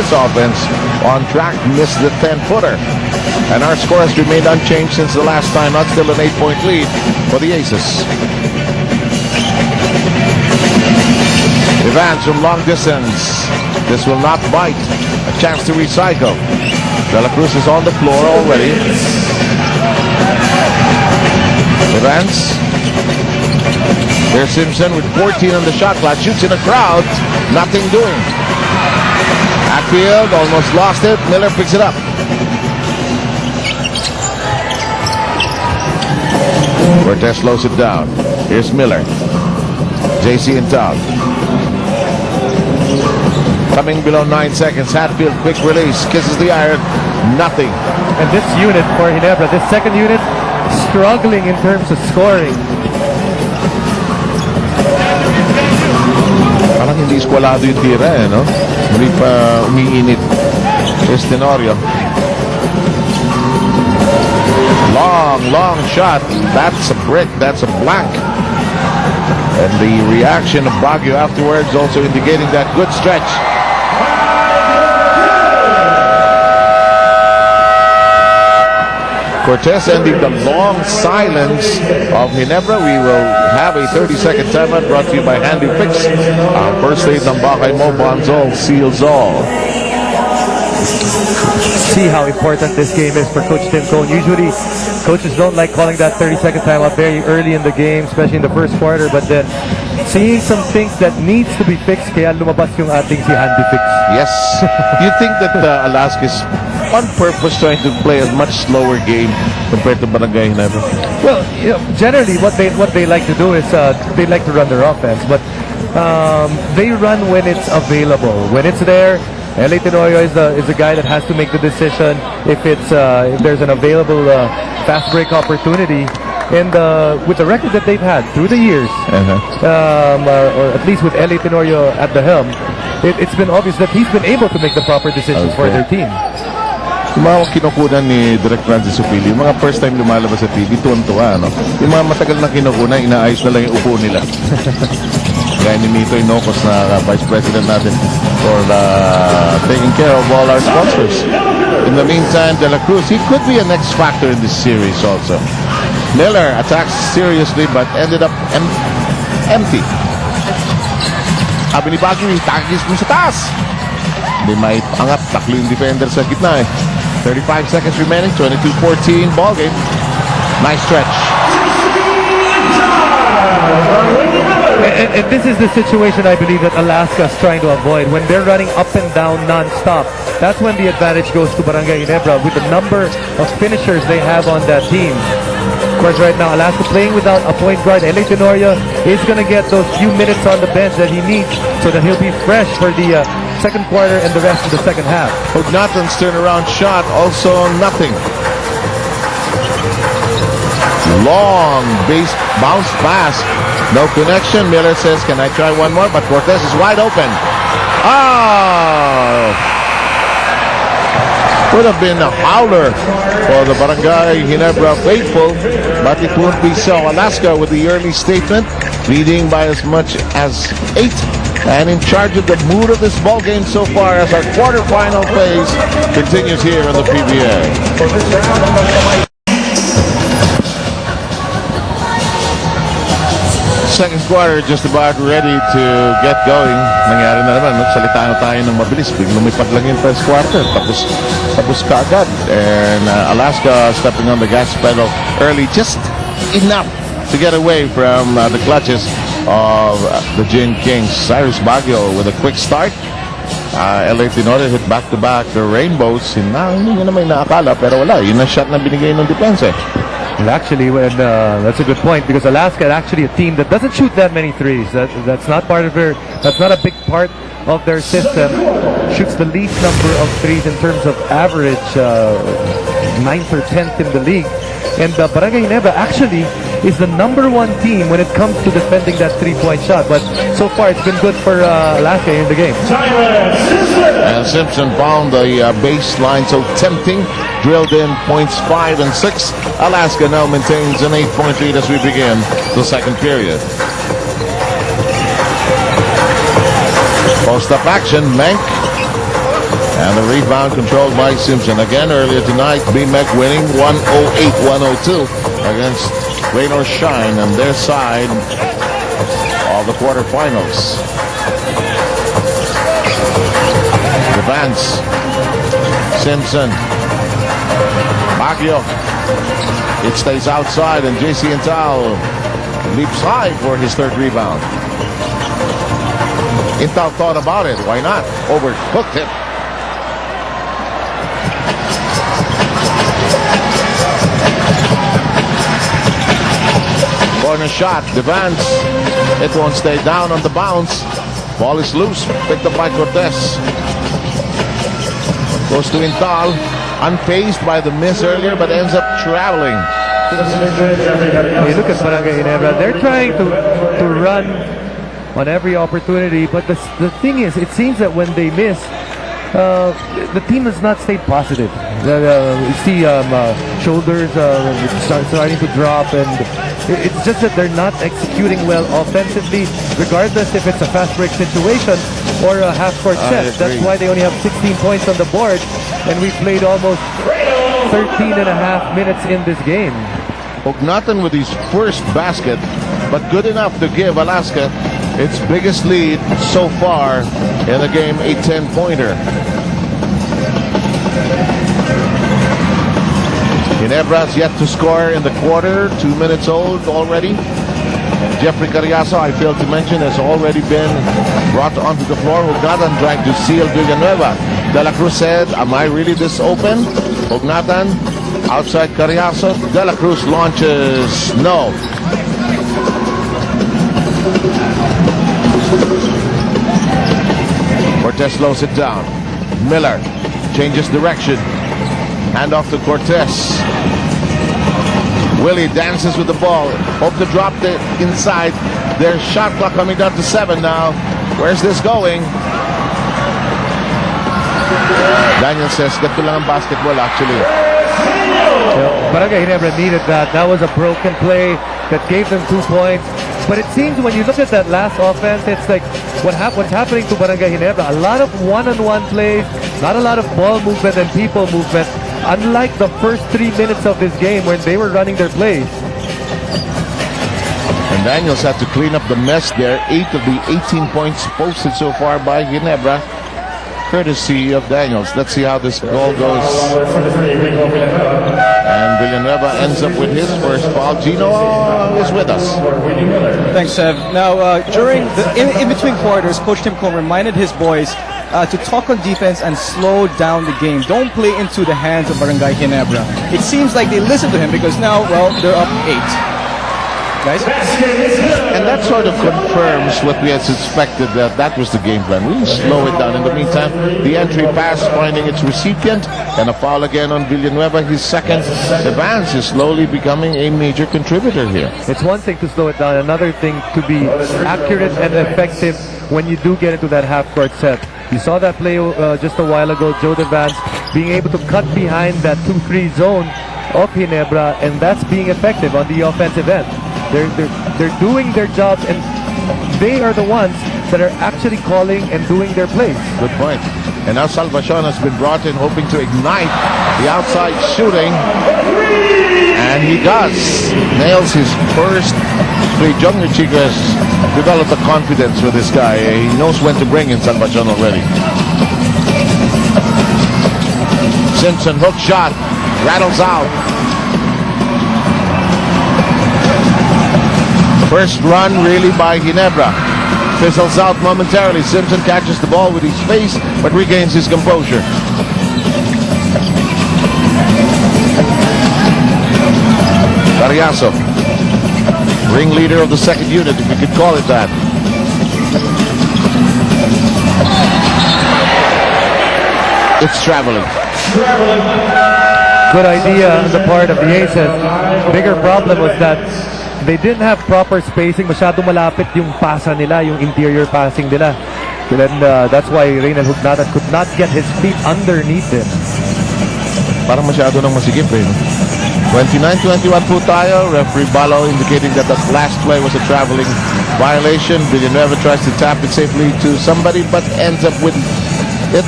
this offense on track, missed the 10-footer. And our score has remained unchanged since the last time out, still an 8-point lead for the Aces. Evans from long distance. This will not bite. A chance to recycle. De La Cruz is on the floor already. Evans. There's Simpson with 14 on the shot clock. Shoots in the crowd. Nothing doing. Hatfield almost lost it. Miller picks it up. Cortez slows it down. Here's Miller. JC in town. Coming below 9 seconds. Hatfield, quick release. Kisses the iron. Nothing. And this unit for Ginebra, this second unit, struggling in terms of scoring. Parang hindi skwalado yung tira, no? Hindi pa umiinit. Here's Tenorio. Long shot. That's a brick. That's a blank. And the reaction of Baguio afterwards also indicating that good stretch. Cortez ending the long silence of Ginebra. We will have a 30-second timeout brought to you by Handy Fix. Our first aid ng Bakay Mo, Bonzol seals all. See how important this game is for Coach Tim Cone. Usually, coaches don't like calling that 30-second timeout very early in the game, especially in the first quarter. But then, seeing some things that needs to be fixed, kaya lumabas yung ating si Handy Fix. Yes. Do you think that Alaska is on purpose trying to play a much slower game compared to Barangay Ginebra? Well, you know, generally what they like to do is they like to run their offense, but they run when it's available. When it's there, LA Tenorio is the guy that has to make the decision if there's an available fast break opportunity. And with the record that they've had through the years, or at least with LA Tenorio at the helm, it's been obvious that he's been able to make the proper decisions for their team. Yung mga kinukunan ni Direk Francis Opilio, yung mga first time lumalabas sa TV, tuwan-tuwa, no? Yung mga matagal na kinukunan, inaayos na lang yung upo nila. Gaya ni Mito Inocos na Vice President natin for taking care of all our sponsors. In the meantime, De La Cruz, he could be an X factor in this series also. Miller attacks seriously but ended up empty. Sabi ni Baguio, takis mo sa taas. Hindi may angat, taklo yung defender sa gitna eh. 35 seconds remaining, 22-14 ball game. Nice stretch. And this is the situation I believe that Alaska is trying to avoid. When they're running up and down non-stop, that's when the advantage goes to Barangay Ginebra with the number of finishers they have on that team. Of course, right now, Alaska playing without a point guard. LA Tenorio is going to get those few minutes on the bench that he needs so that he'll be fresh for the second quarter and the rest of the second half. Ognaton's turnaround shot, also nothing. Long base bounce pass. No connection. Miller says, can I try one more? But Cortez is wide open. Oh! Would have been a howler for the Barangay Ginebra faithful, but it won't be so. Alaska with the early statement, leading by as much as 8, and in charge of the mood of this ball game so far as our quarterfinal phase continues here in the PBA. Second quarter just about ready to get going. Nangyari na naman, salita na tayo ng mabilis. Biglang lumipad lang yung first quarter. Tapos kaagad. And Alaska stepping on the gas pedal early, just enough to get away from the clutches of the Gin Kings. Cyrus Baguio with a quick start. LA Tenorio hit back-to-back the Rainbows. Hindi nyo naman inaakala, pero wala. Yun ang shot na binigay ng defense eh. Well, actually, that's a good point because Alaska is actually a team that doesn't shoot that many threes. That's not part of their. That's not a big part of their system. Shoots the least number of threes in terms of average, 9th or 10th in the league. And Barangay Ginebra actually is the #1 team when it comes to defending that three-point shot. But so far, it's been good for Alaska in the game. And Simpson found the baseline so tempting. Drilled in points 5 and 6. Alaska now maintains an 8-point lead as we begin the second period. Post-up action, Mank. And the rebound controlled by Simpson. Again, earlier tonight, BMEC winning 108-102 against Rain or Shine on their side of the quarterfinals. Advance. Simpson. Baguio. It stays outside, and JC Intal leaps high for his third rebound. Intal thought about it. Why not? Overhooked it. Corner shot. Devance. It won't stay down on the bounce. Ball is loose. Picked up by Cortez. Goes to Intal. Unfazed by the miss earlier, but ends up traveling. Hey, look at Barangay Ginebra. They're trying to run on every opportunity, but the thing is, it seems that when they miss, the team has not stayed positive. You see shoulders starting to drop, and it's just that they're not executing well offensively, regardless if it's a fast break situation or a half-court set. That's why they only have 16 points on the board, and we played almost 13 and a half minutes in this game. Ognaton with his first basket, but good enough to give Alaska its biggest lead so far in the game, a 10-pointer. Ginebra's yet to score in the quarter, 2 minutes old already. Jeffrey Carriazo, I failed to mention, has already been brought onto the floor. Ognaton trying to seal Villanueva. De La Cruz said, am I really this open? Ognaton outside Carriazo. De La Cruz launches. No. Cortez slows it down. Miller changes direction. Hand off to Cortez. Willie dances with the ball. Hope to drop it inside. Their shot clock coming down to 7 now. Where's this going? Daniel says, ganito lang ang basketball actually. Barangay Ginebra needed that. That was a broken play that gave them 2 points. But it seems when you look at that last offense, it's like what's happening to Barangay Ginebra. A lot of one-on-one plays, not a lot of ball movement and people movement, unlike the first 3 minutes of this game when they were running their plays. And Daniels had to clean up the mess there. 8 of the 18 points posted so far by Ginebra, courtesy of Daniels. Let's see how this goal goes. And Villanueva ends up with his first foul. Gino is with us. Thanks, Sev. Now, in between quarters, Coach Tim Cone reminded his boys to talk on defense and slow down the game. Don't play into the hands of Barangay Ginebra. It seems like they listened to him because now, well, they're up 8. Guys? And that sort of confirms what we had suspected, that was the game plan. Really slow it down. In the meantime, the entry pass finding its recipient, and a foul again on Villanueva, his second. Advance is slowly becoming a major contributor here. It's one thing to slow it down, another thing to be accurate and effective when you do get into that half-court set. You saw that play just a while ago, Joe Devance being able to cut behind that 2-3 zone of Ginebra, and that's being effective on the offensive end. They're doing their jobs, and they are the ones that are actually calling and doing their plays. Good point. And now Salvacion has been brought in hoping to ignite the outside shooting. And he does. Nails his first three. Junior Chico has developed a confidence with this guy. He knows when to bring in Salvacion already. Simpson, hook shot. Rattles out. First run really by Ginebra. Fizzles out momentarily. Simpson catches the ball with his face but regains his composure. Carriazo, ringleader of the second unit, if you could call it that. It's traveling. Good idea on the part of the Aces. Bigger problem was that they didn't have proper spacing. Masyado malapit yung pasa nila, yung interior passing nila. So then that's why Reynald Hugnatan could not get his feet underneath him. Parang masyado nang masigip eh. 29-21 po tayo. Referee Balo indicating that the last play was a traveling violation. Villanueva tries to tap it safely to somebody but ends up with